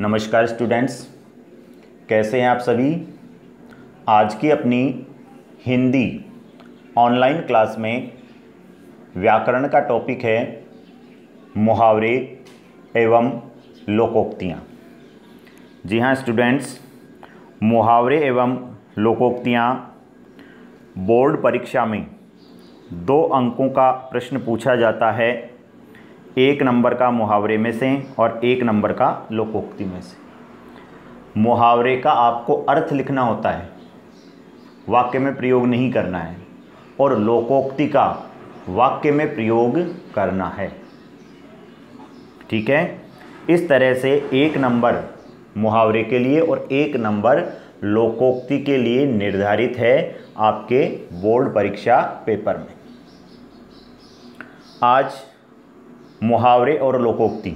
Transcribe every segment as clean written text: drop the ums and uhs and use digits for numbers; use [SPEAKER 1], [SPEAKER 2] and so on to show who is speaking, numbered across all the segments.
[SPEAKER 1] नमस्कार स्टूडेंट्स, कैसे हैं आप सभी। आज की अपनी हिंदी ऑनलाइन क्लास में व्याकरण का टॉपिक है मुहावरे एवं लोकोक्तियाँ। जी हाँ स्टूडेंट्स, मुहावरे एवं लोकोक्तियाँ बोर्ड परीक्षा में 2 अंकों का प्रश्न पूछा जाता है, 1 नंबर का मुहावरे में से और 1 नंबर का लोकोक्ति में से। मुहावरे का आपको अर्थ लिखना होता है, वाक्य में प्रयोग नहीं करना है, और लोकोक्ति का वाक्य में प्रयोग करना है। ठीक है, इस तरह से 1 नंबर मुहावरे के लिए और 1 नंबर लोकोक्ति के लिए निर्धारित है आपके बोर्ड परीक्षा पेपर में। आज मुहावरे और लोकोक्ति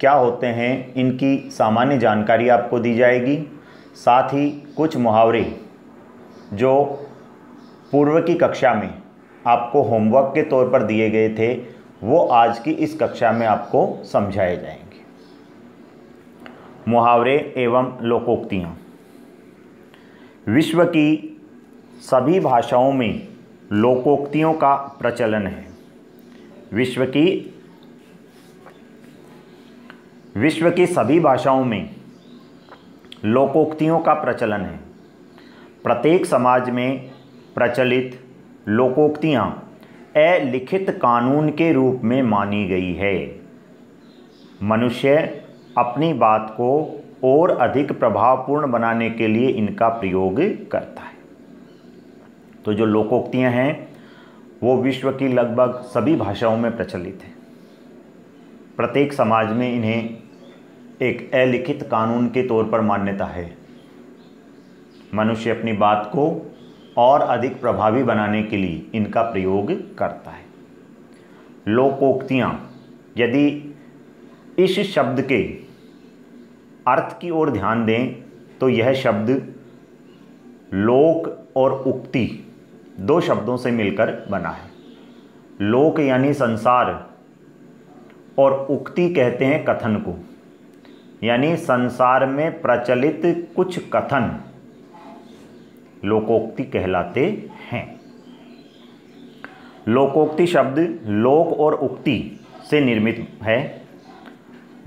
[SPEAKER 1] क्या होते हैं, इनकी सामान्य जानकारी आपको दी जाएगी। साथ ही कुछ मुहावरे जो पूर्व की कक्षा में आपको होमवर्क के तौर पर दिए गए थे, वो आज की इस कक्षा में आपको समझाए जाएंगे। मुहावरे एवं लोकोक्तियाँ विश्व की सभी भाषाओं में लोकोक्तियों का प्रचलन है। विश्व की सभी भाषाओं में लोकोक्तियों का प्रचलन है। प्रत्येक समाज में प्रचलित लोकोक्तियाँ अलिखित कानून के रूप में मानी गई है। मनुष्य अपनी बात को और अधिक प्रभावपूर्ण बनाने के लिए इनका प्रयोग करता है। तो जो लोकोक्तियाँ हैं वो विश्व की लगभग सभी भाषाओं में प्रचलित है। प्रत्येक समाज में इन्हें एक अलिखित कानून के तौर पर मान्यता है। मनुष्य अपनी बात को और अधिक प्रभावी बनाने के लिए इनका प्रयोग करता है। लोकोक्तियाँ, यदि इस शब्द के अर्थ की ओर ध्यान दें तो यह शब्द लोक और उक्ति 2 शब्दों से मिलकर बना है। लोक यानी संसार और उक्ति कहते हैं कथन को, यानी संसार में प्रचलित कुछ कथन लोकोक्ति कहलाते हैं। लोकोक्ति शब्द लोक और उक्ति से निर्मित है।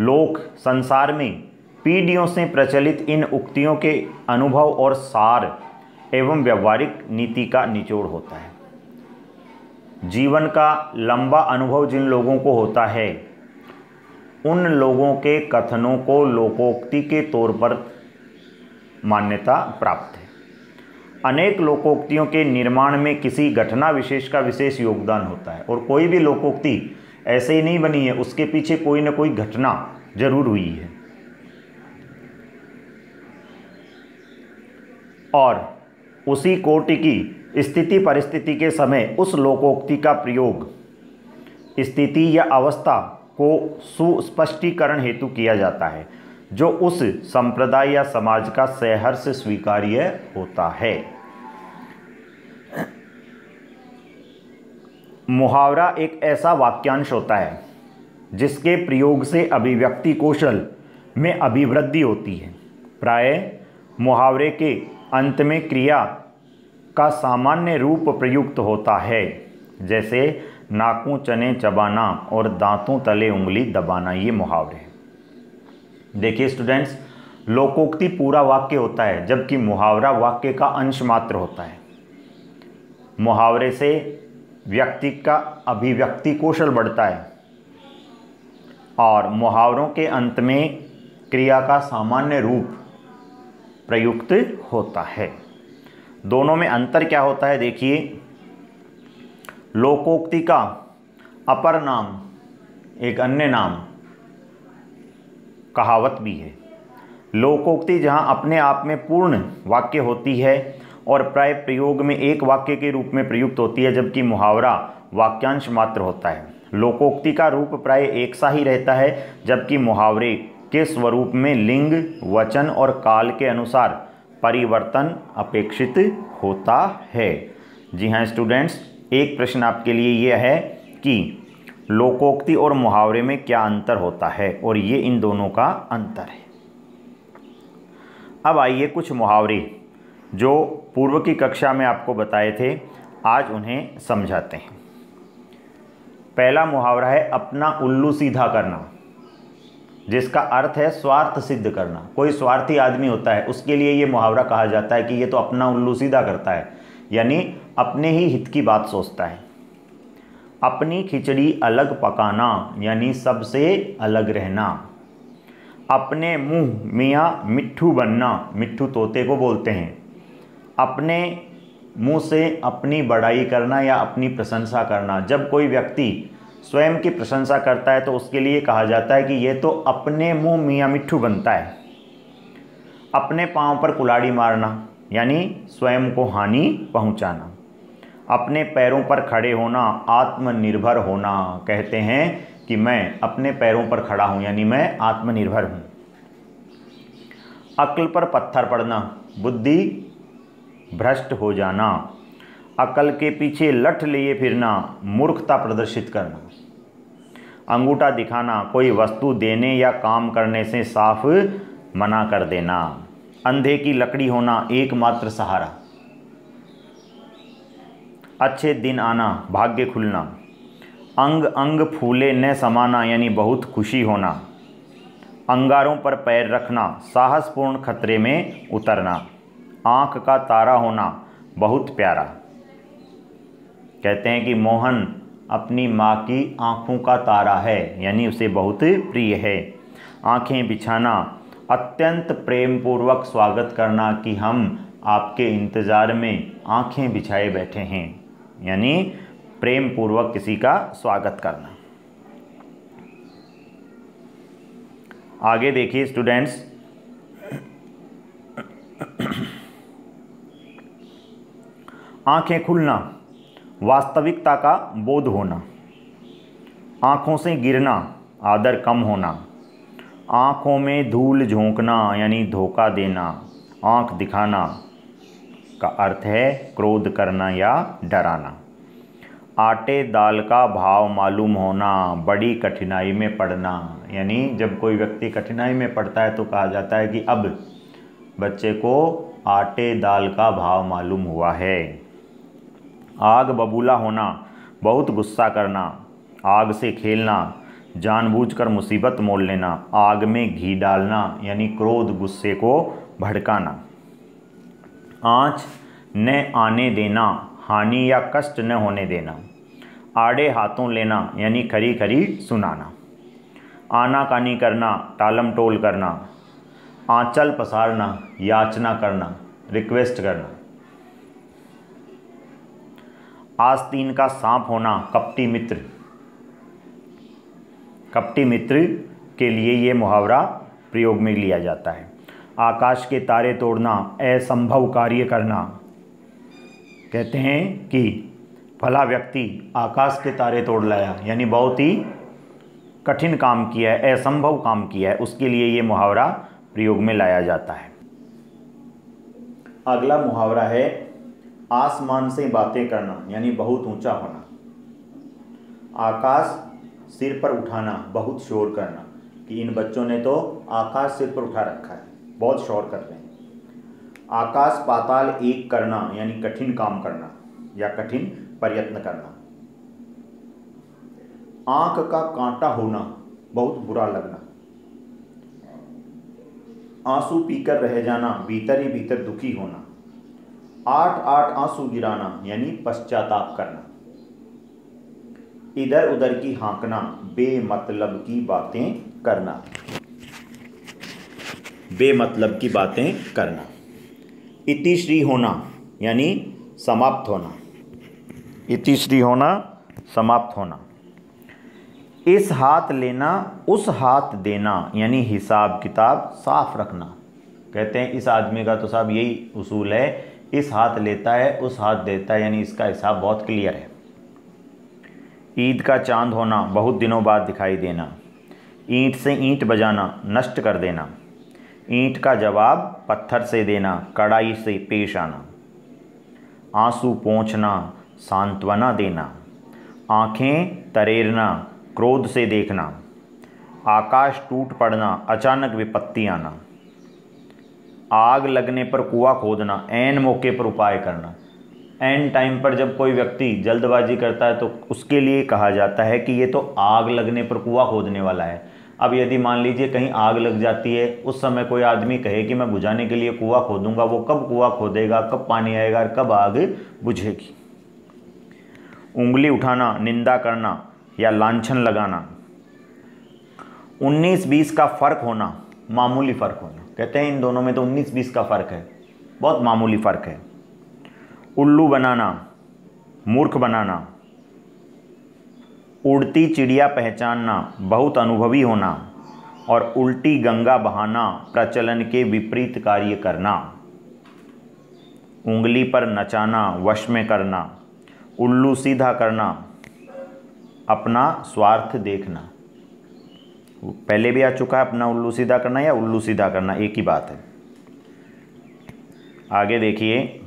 [SPEAKER 1] लोक संसार में पीढ़ियों से प्रचलित इन उक्तियों के अनुभव और सार एवं व्यवहारिक नीति का निचोड़ होता है। जीवन का लंबा अनुभव जिन लोगों को होता है, उन लोगों के कथनों को लोकोक्ति के तौर पर मान्यता प्राप्त है। अनेक लोकोक्तियों के निर्माण में किसी घटना विशेष का विशेष योगदान होता है, और कोई भी लोकोक्ति ऐसे ही नहीं बनी है, उसके पीछे कोई ना कोई घटना जरूर हुई है। और उसी कोटि की स्थिति परिस्थिति के समय उस लोकोक्ति का प्रयोग स्थिति या अवस्था को सुस्पष्टीकरण हेतु किया जाता है, जो उस संप्रदाय या समाज का सहर्ष स्वीकार्य होता है। मुहावरा एक ऐसा वाक्यांश होता है जिसके प्रयोग से अभिव्यक्ति कौशल में अभिवृद्धि होती है। प्रायः मुहावरे के अंत में क्रिया का सामान्य रूप प्रयुक्त होता है, जैसे नाकों चने चबाना और दांतों तले उंगली दबाना। ये मुहावरे हैं। देखिए स्टूडेंट्स, लोकोक्ति पूरा वाक्य होता है, जबकि मुहावरा वाक्य का अंश मात्र होता है। मुहावरे से व्यक्ति का अभिव्यक्ति कौशल बढ़ता है और मुहावरों के अंत में क्रिया का सामान्य रूप प्रयुक्त होता है। दोनों में अंतर क्या होता है, देखिए। लोकोक्ति का अपर नाम, एक अन्य नाम कहावत भी है। लोकोक्ति जहां अपने आप में पूर्ण वाक्य होती है और प्राय प्रयोग में एक वाक्य के रूप में प्रयुक्त होती है, जबकि मुहावरा वाक्यांश मात्र होता है। लोकोक्ति का रूप प्राय एक सा ही रहता है, जबकि मुहावरे के स्वरूप में लिंग, वचन और काल के अनुसार परिवर्तन अपेक्षित होता है। जी हाँ स्टूडेंट्स, एक प्रश्न आपके लिए यह है कि लोकोक्ति और मुहावरे में क्या अंतर होता है, और ये इन दोनों का अंतर है। अब आइए कुछ मुहावरे जो पूर्व की कक्षा में आपको बताए थे, आज उन्हें समझाते हैं। पहला मुहावरा है अपना उल्लू सीधा करना, जिसका अर्थ है स्वार्थ सिद्ध करना। कोई स्वार्थी आदमी होता है, उसके लिए ये मुहावरा कहा जाता है कि ये तो अपना उल्लू सीधा करता है, यानी अपने ही हित की बात सोचता है। अपनी खिचड़ी अलग पकाना, यानी सबसे अलग रहना। अपने मुंह मियाँ मिट्ठू बनना, मिट्ठू तोते को बोलते हैं। अपने मुंह से अपनी बड़ाई करना या अपनी प्रशंसा करना। जब कोई व्यक्ति स्वयं की प्रशंसा करता है तो उसके लिए कहा जाता है कि ये तो अपने मुंह मियाँ मिट्ठू बनता है। अपने पाँव पर कुल्हाड़ी मारना, यानी स्वयं को हानि पहुंचाना। अपने पैरों पर खड़े होना, आत्मनिर्भर होना। कहते हैं कि मैं अपने पैरों पर खड़ा हूं, यानी मैं आत्मनिर्भर हूं। अक्ल पर पत्थर पड़ना, बुद्धि भ्रष्ट हो जाना। अकल के पीछे लठ लिए फिरना, मूर्खता प्रदर्शित करना। अंगूठा दिखाना, कोई वस्तु देने या काम करने से साफ मना कर देना। अंधे की लकड़ी होना, एकमात्र सहारा। अच्छे दिन आना, भाग्य खुलना। अंग अंग फूले न समाना, यानी बहुत खुशी होना। अंगारों पर पैर रखना, साहसपूर्ण खतरे में उतरना। आँख का तारा होना, बहुत प्यारा। कहते हैं कि मोहन अपनी माँ की आँखों का तारा है, यानी उसे बहुत प्रिय है। आँखें बिछाना, अत्यंत प्रेमपूर्वक स्वागत करना कि हम आपके इंतज़ार में आँखें बिछाए बैठे हैं, यानी प्रेम पूर्वक किसी का स्वागत करना। आगे देखिए स्टूडेंट्स, आंखें खुलना, वास्तविकता का बोध होना। आंखों से गिरना, आदर कम होना। आंखों में धूल झोंकना, यानी धोखा देना। आंख दिखाना का अर्थ है क्रोध करना या डराना। आटे दाल का भाव मालूम होना, बड़ी कठिनाई में पड़ना, यानी जब कोई व्यक्ति कठिनाई में पड़ता है तो कहा जाता है कि अब बच्चे को आटे दाल का भाव मालूम हुआ है। आग बबूला होना, बहुत गुस्सा करना। आग से खेलना, जानबूझकर मुसीबत मोल लेना। आग में घी डालना, यानी क्रोध गुस्से को भड़काना। आँच न आने देना, हानि या कष्ट न होने देना। आड़े हाथों लेना, यानी खरी खरी सुनाना। आनाकानी करना, टालम टोल करना। आंचल पसारना, याचना करना, रिक्वेस्ट करना। आस्तीन का सांप होना, कपटी मित्र। कपटी मित्र के लिए ये मुहावरा प्रयोग में लिया जाता है। आकाश के तारे तोड़ना, असंभव कार्य करना। कहते हैं कि भला व्यक्ति आकाश के तारे तोड़ लाया, यानी बहुत ही कठिन काम किया है, असंभव काम किया है, उसके लिए ये मुहावरा प्रयोग में लाया जाता है। अगला मुहावरा है आसमान से बातें करना, यानी बहुत ऊंचा होना। आकाश सिर पर उठाना, बहुत शोर करना, कि इन बच्चों ने तो आकाश सिर पर उठा रखा है, बहुत शोर कर रहे हैं। आकाश पाताल एक करना, यानी कठिन काम करना या कठिन प्रयत्न करना। आंख का कांटा होना, बहुत बुरा लगना। आंसू पीकर रह जाना, भीतर ही भीतर दुखी होना। 8 आंसू गिराना, यानी पश्चाताप करना। इधर उधर की हाँकना, बेमतलब की बातें करना। बेमतलब की बातें करना। इतिश्री होना, यानी समाप्त होना। इतिश्री होना, समाप्त होना। इस हाथ लेना, उस हाथ देना, यानी हिसाब किताब साफ रखना। कहते हैं इस आदमी का तो साहब यही उसूल है, इस हाथ लेता है उस हाथ देता है, यानी इसका हिसाब बहुत क्लियर है। ईद का चांद होना, बहुत दिनों बाद दिखाई देना। ईंट से ईंट बजाना, नष्ट कर देना। ईंट का जवाब पत्थर से देना, कड़ाई से पेश आना। आंसू पोंछना, सांत्वना देना। आँखें तरेरना, क्रोध से देखना, आकाश टूट पड़ना, अचानक विपत्ति आना, आग लगने पर कुआं खोदना, ऐन मौके पर उपाय करना। ऐन टाइम पर जब कोई व्यक्ति जल्दबाजी करता है तो उसके लिए कहा जाता है कि ये तो आग लगने पर कुआं खोदने वाला है। अब यदि मान लीजिए कहीं आग लग जाती है, उस समय कोई आदमी कहे कि मैं बुझाने के लिए कुआं खोदूंगा, वो कब कुआं खोदेगा, कब पानी आएगा और कब आग बुझेगी। उंगली उठाना, निंदा करना या लांछन लगाना। 19-20 का फर्क होना, मामूली फर्क होना। कहते हैं इन दोनों में तो 19-20 का फर्क है, बहुत मामूली फर्क है। उल्लू बनाना, मूर्ख बनाना, उड़ती चिड़िया पहचानना, बहुत अनुभवी होना और उल्टी गंगा बहाना, प्रचलन के विपरीत कार्य करना। उंगली पर नचाना, वश में करना, उल्लू सीधा करना, अपना स्वार्थ देखना। पहले भी आ चुका है, अपना उल्लू सीधा करना या उल्लू सीधा करना एक ही बात है। आगे देखिए,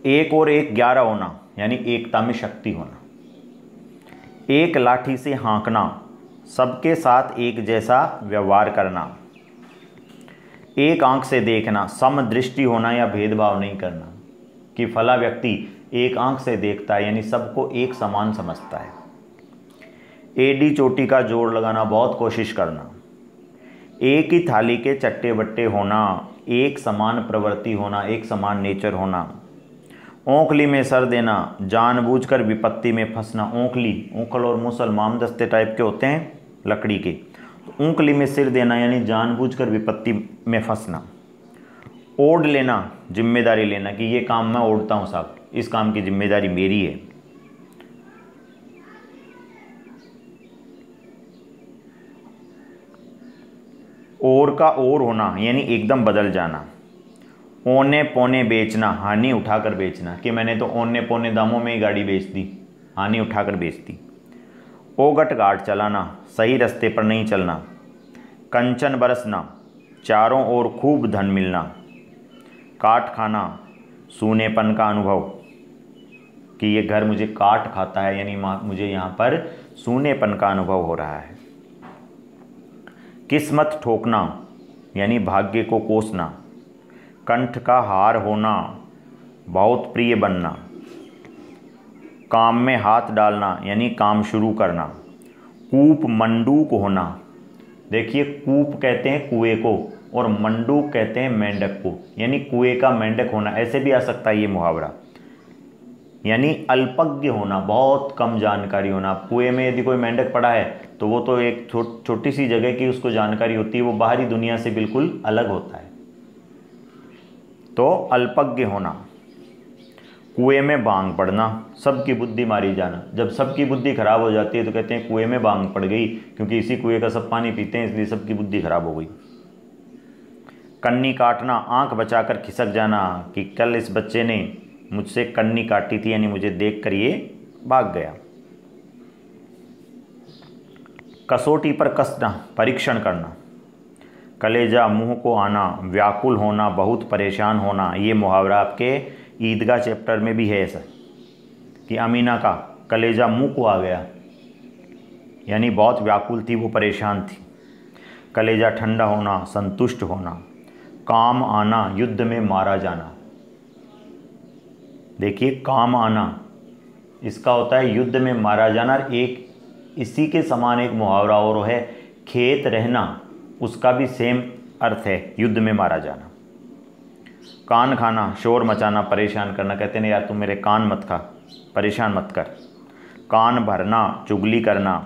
[SPEAKER 1] एक और एक 11 होना, यानी एकता में शक्ति होना। एक लाठी से हाँकना, सबके साथ एक जैसा व्यवहार करना। एक आंख से देखना, समदृष्टि होना या भेदभाव नहीं करना, कि फला व्यक्ति एक आंख से देखता है यानी सबको एक समान समझता है। एडी चोटी का जोड़ लगाना, बहुत कोशिश करना। एक ही थाली के चट्टे बट्टे होना, एक समान प्रवृत्ति होना, एक समान नेचर होना। ओंखली में सर देना, जानबूझकर विपत्ति में फंसना। ओंखल और मुसल मामदस्ते टाइप के होते हैं लकड़ी के, तो ओंखली में सिर देना यानी जानबूझकर विपत्ति में फंसना। ओढ़ लेना, जिम्मेदारी लेना कि ये काम मैं ओढ़ता हूँ साहब, इस काम की जिम्मेदारी मेरी है। और का और होना यानी एकदम बदल जाना। औने पौने बेचना, हानि उठाकर बेचना, कि मैंने तो औने पौने दामों में ही गाड़ी बेच दी, हानि उठाकर बेच दी। ओगट गाट चलाना, सही रास्ते पर नहीं चलना। कंचन बरसना, चारों ओर खूब धन मिलना। काट खाना, सूनेपन का अनुभव, कि ये घर मुझे काट खाता है यानी मुझे यहाँ पर सूनेपन का अनुभव हो रहा है। किस्मत ठोकना यानी भाग्य को कोसना। कंठ का हार होना, बहुत प्रिय बनना। काम में हाथ डालना यानी काम शुरू करना। कूप मंडूक होना, देखिए कूप कहते हैं कुएं को और मंडूक कहते हैं मेंढक को, यानी कुएं का मेंढक होना। ऐसे भी आ सकता है ये मुहावरा, यानी अल्पज्ञ होना, बहुत कम जानकारी होना। कुएं में यदि कोई मेंढक पड़ा है तो वो तो एक छोटी सी जगह की उसको जानकारी होती है, वो बाहरी दुनिया से बिल्कुल अलग होता है, तो अल्पज्ञ होना। कुएं में बांग पड़ना, सबकी बुद्धि मारी जाना। जब सबकी बुद्धि खराब हो जाती है तो कहते हैं कुएं में बांग पड़ गई, क्योंकि इसी कुएं का सब पानी पीते हैं इसलिए सबकी बुद्धि खराब हो गई। कन्नी काटना, आंख बचाकर खिसक जाना, कि कल इस बच्चे ने मुझसे कन्नी काटी थी यानी मुझे देखकर ये भाग गया। कसौटी पर कसना, परीक्षण करना। कलेजा मुंह को आना, व्याकुल होना, बहुत परेशान होना। ये मुहावरा आपके ईदगाह चैप्टर में भी है ऐसा, कि अमीना का कलेजा मुंह को आ गया यानी बहुत व्याकुल थी, वो परेशान थी। कलेजा ठंडा होना, संतुष्ट होना। काम आना, युद्ध में मारा जाना। देखिए काम आना इसका होता है युद्ध में मारा जाना। एक इसी के समान एक मुहावरा और है, खेत रहना, उसका भी सेम अर्थ है, युद्ध में मारा जाना। कान खाना, शोर मचाना, परेशान करना। कहते हैं यार तुम मेरे कान मत खा, परेशान मत कर। कान भरना, चुगली करना।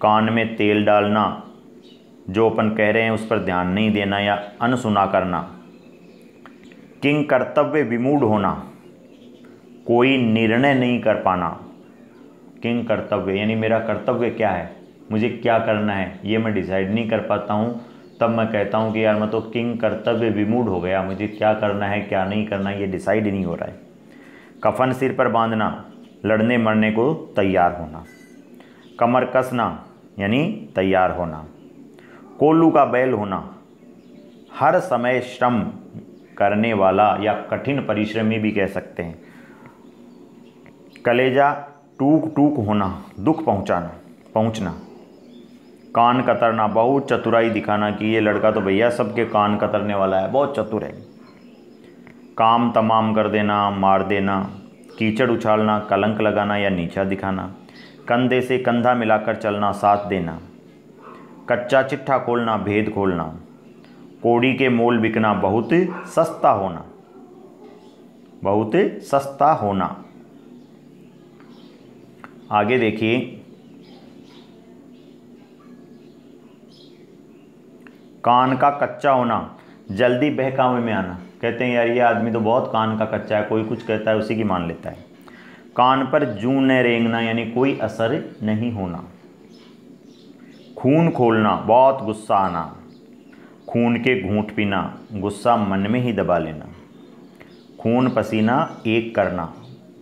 [SPEAKER 1] कान में तेल डालना, जो अपन कह रहे हैं उस पर ध्यान नहीं देना या अनसुना करना। किंग कर्तव्य विमूढ़ होना, कोई निर्णय नहीं कर पाना। किंग कर्तव्य यानी मेरा कर्तव्य क्या है, मुझे क्या करना है, ये मैं डिसाइड नहीं कर पाता हूँ, तब मैं कहता हूँ कि यार मैं तो किंग कर्तव्य विमूढ़ हो गया, मुझे क्या करना है क्या नहीं करना ये डिसाइड ही नहीं हो रहा है। कफन सिर पर बांधना, लड़ने मरने को तैयार होना। कमर कसना यानी तैयार होना। कोल्लू का बैल होना, हर समय श्रम करने वाला या कठिन परिश्रमी भी कह सकते हैं। कलेजा टूक टूक होना, दुख पहुंचना। कान कतरना, बहुत चतुराई दिखाना कि ये लड़का तो भैया सबके कान कतरने वाला है, बहुत चतुर है। काम तमाम कर देना, मार देना। कीचड़ उछालना, कलंक लगाना या नीचा दिखाना। कंधे से कंधा मिलाकर चलना, साथ देना। कच्चा चिट्ठा खोलना, भेद खोलना। कौड़ी के मोल बिकना, बहुत सस्ता होना, बहुत सस्ता होना। आगे देखिए, कान का कच्चा होना, जल्दी बहकावे में आना। कहते हैं यार ये आदमी तो बहुत कान का कच्चा है, कोई कुछ कहता है उसी की मान लेता है। कान पर जूं न रेंगना, यानी कोई असर नहीं होना। खून खोलना, बहुत गुस्सा आना। खून के घूंट पीना, गुस्सा मन में ही दबा लेना। खून पसीना एक करना,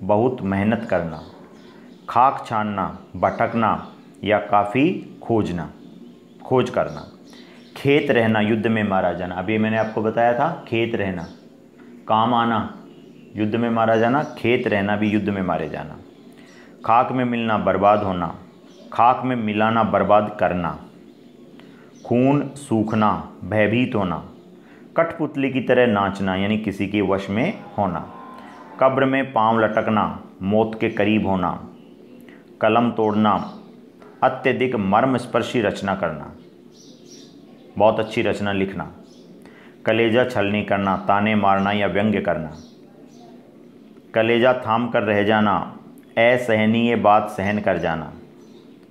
[SPEAKER 1] बहुत मेहनत करना। खाक छानना, भटकना या काफ़ी खोज करना। खेत रहना, युद्ध में मारा जाना। अभी मैंने आपको बताया था, खेत रहना काम आना, युद्ध में मारा जाना। खेत रहना भी युद्ध में मारे जाना। खाक में मिलना, बर्बाद होना। खाक में मिलाना, बर्बाद करना। खून सूखना, भयभीत होना। कठपुतली की तरह नाचना, यानी किसी के वश में होना। कब्र में पांव लटकना, मौत के करीब होना। कलम तोड़ना, अत्यधिक मर्मस्पर्शी रचना करना, बहुत अच्छी रचना लिखना। कलेजा छलनी करना, ताने मारना या व्यंग्य करना। कलेजा थाम कर रह जाना, असहनीय बात सहन कर जाना।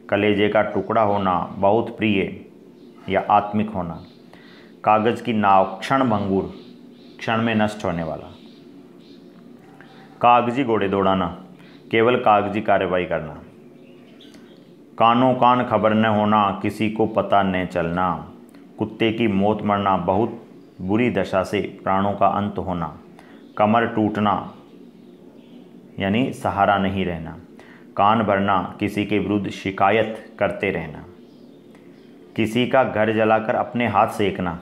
[SPEAKER 1] कलेजे का टुकड़ा होना, बहुत प्रिय या आत्मिक होना। कागज़ की नाव, क्षण भंगुर, क्षण में नष्ट होने वाला। कागजी घोड़े दौड़ाना, केवल कागजी कार्रवाई करना। कानों कान खबर न होना, किसी को पता न चलना। कुत्ते की मौत मरना, बहुत बुरी दशा से प्राणों का अंत होना। कमर टूटना, यानी सहारा नहीं रहना। कान भरना, किसी के विरुद्ध शिकायत करते रहना। किसी का घर जलाकर अपने हाथ सेकना,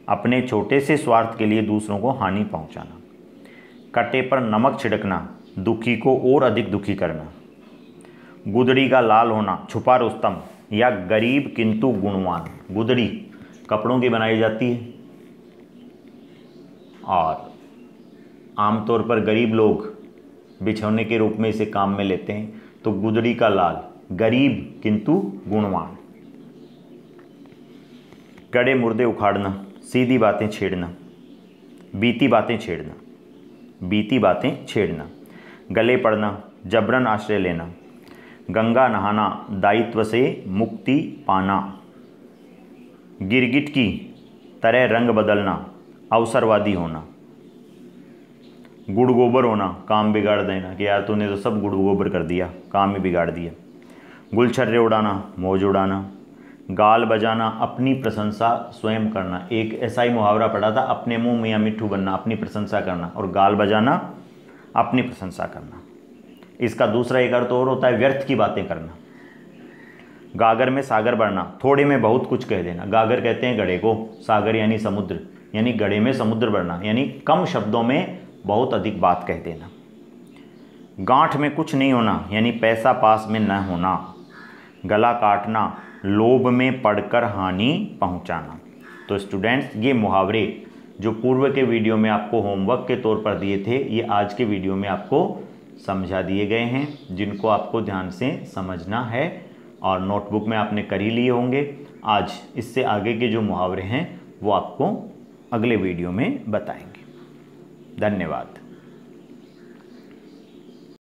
[SPEAKER 1] अपने छोटे से स्वार्थ के लिए दूसरों को हानि पहुंचाना। कटे पर नमक छिड़कना, दुखी को और अधिक दुखी करना। गुदड़ी का लाल होना, छुपा रुस्तम या गरीब किंतु गुणवान। गुदड़ी कपड़ों की बनाई जाती है और आमतौर पर गरीब लोग बिछौने के रूप में इसे काम में लेते हैं। तो गुदड़ी का लाल, गरीब किंतु गुणवान। गड़े मुर्दे उखाड़ना, सीधी बातें छेड़ना, बीती बातें छेड़ना, बीती बातें छेड़ना। गले पड़ना, जबरन आश्रय लेना। गंगा नहाना, दायित्व से मुक्ति पाना। गिरगिट की तरह रंग बदलना, अवसरवादी होना। गुड़ गोबर होना, काम बिगाड़ देना कि यार तूने तो सब गुड़ गोबर कर दिया, काम ही बिगाड़ दिया। गुलछर्रे उड़ाना, मौज उड़ाना। गाल बजाना, अपनी प्रशंसा स्वयं करना। एक ऐसा ही मुहावरा पढ़ा था, अपने मुंह मियाँ मिट्ठू बनना, अपनी प्रशंसा करना। और गाल बजाना, अपनी प्रशंसा करना। इसका दूसरा एक अर्थ और होता है, व्यर्थ की बातें करना। गागर में सागर बढ़ना, थोड़े में बहुत कुछ कह देना। गागर कहते हैं गड़े को, सागर यानी समुद्र, यानी गड़े में समुद्र बढ़ना, यानी कम शब्दों में बहुत अधिक बात कह देना। गांठ में कुछ नहीं होना, यानी पैसा पास में न होना। गला काटना, लोभ में पड़कर हानि पहुंचाना। तो स्टूडेंट्स, ये मुहावरे जो पूर्व के वीडियो में आपको होमवर्क के तौर पर दिए थे, ये आज के वीडियो में आपको समझा दिए गए हैं, जिनको आपको ध्यान से समझना है और नोटबुक में आपने कर ही लिए होंगे। आज इससे आगे के जो मुहावरे हैं वो आपको अगले वीडियो में बताएंगे। धन्यवाद।